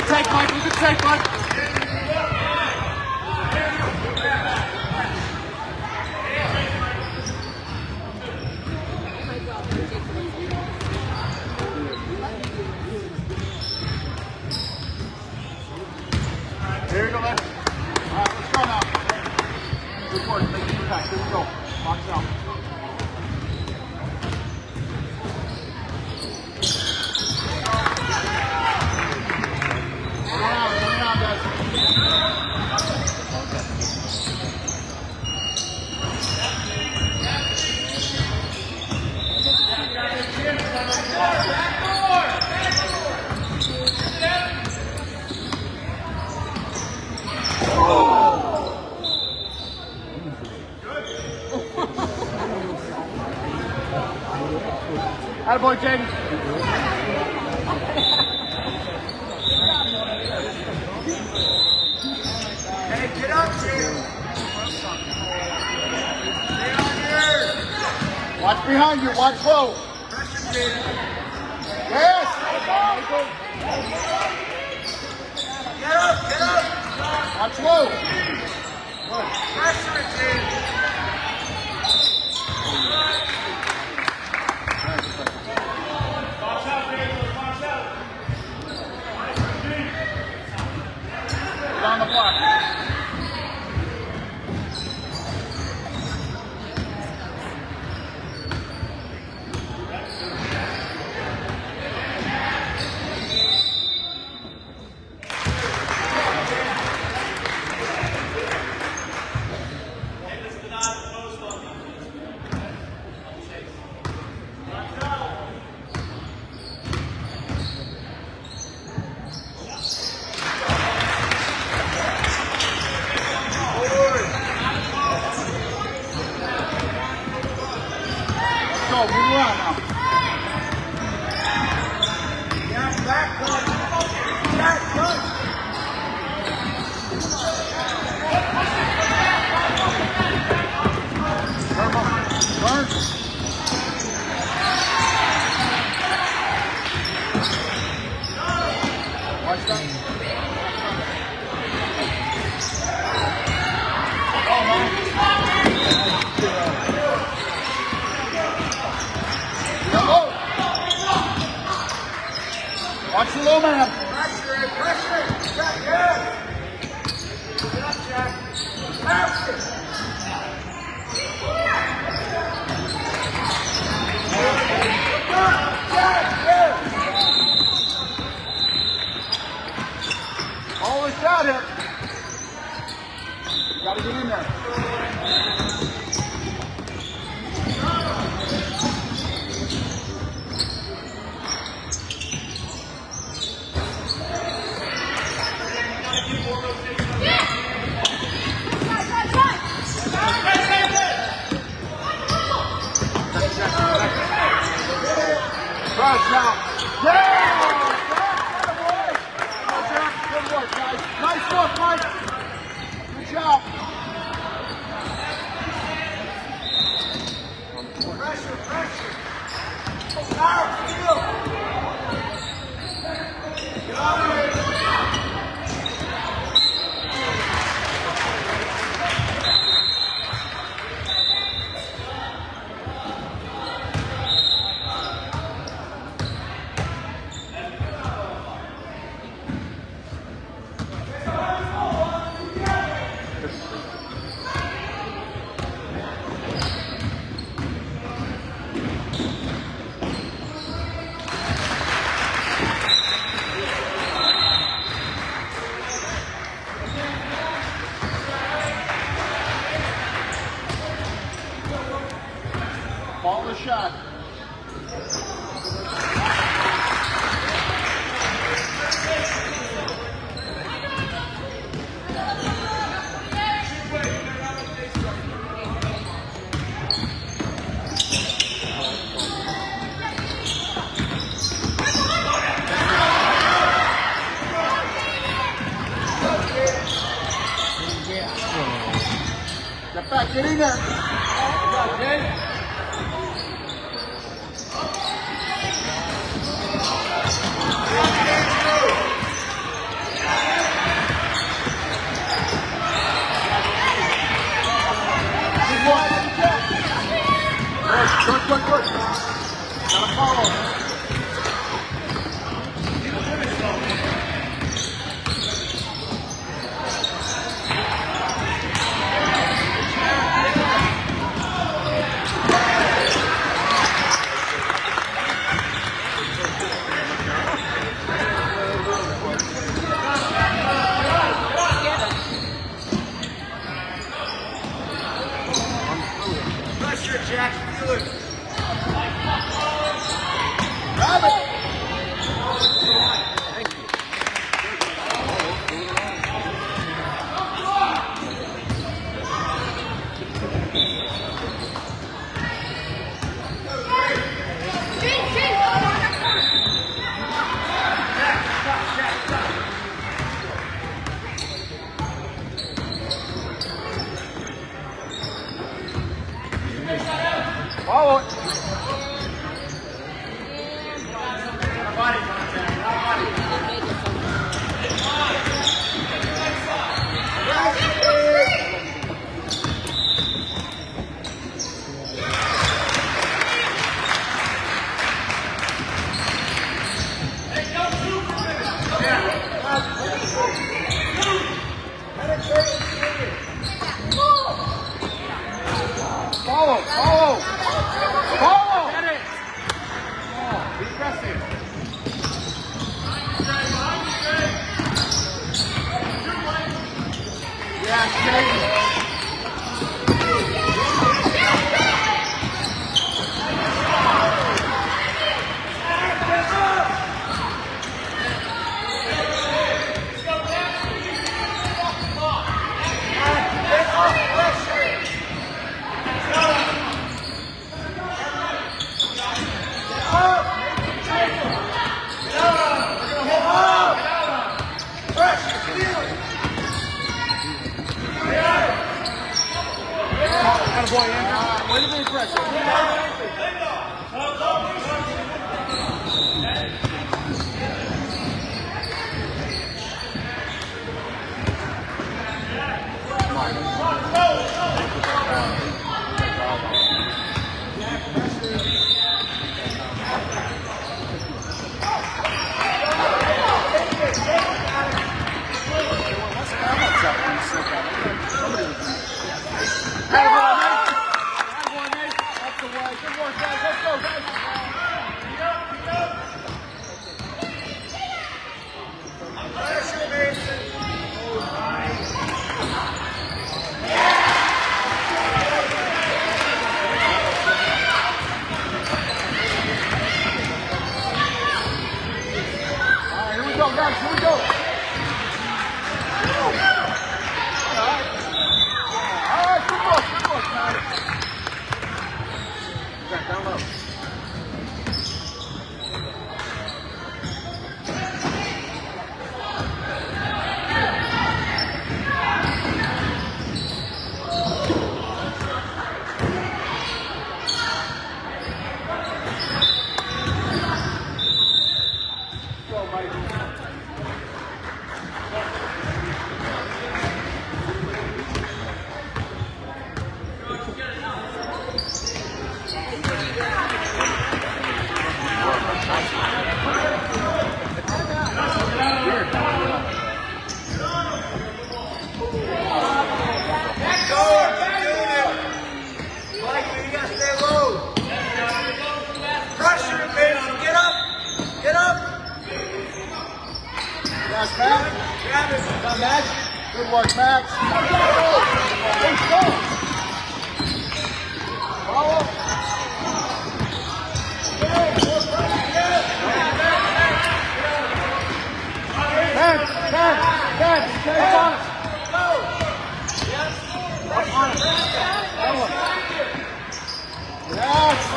take, Michael. Good take, bud. Here you go, man. All right, let's go now. Good work. Make the impact. Here we go. Box out. Coming out, guys. Attaboy, Jaden. Hey, get up, Jaden. Stay on here. Watch behind you. Watch low. Pressure, Jaden. Yes. Get up, get up. Watch low. Pressure, Jaden. On the block. Go, move around now. Yeah, back, back, go. Turn. Watch that. Oh, man. Watch the low man. Pressure, pressure. Jack, yes. Get up, Jack. Pressure. Jack, yes. All the shot here. You gotta get in there. Rush now. Yeah! Good work, guys. Nice work, Mike. Good job. Pressure, pressure. Power, field. Get out of here. Ball the shot. Get back, get in there. Okay. Good work, Max. Yes.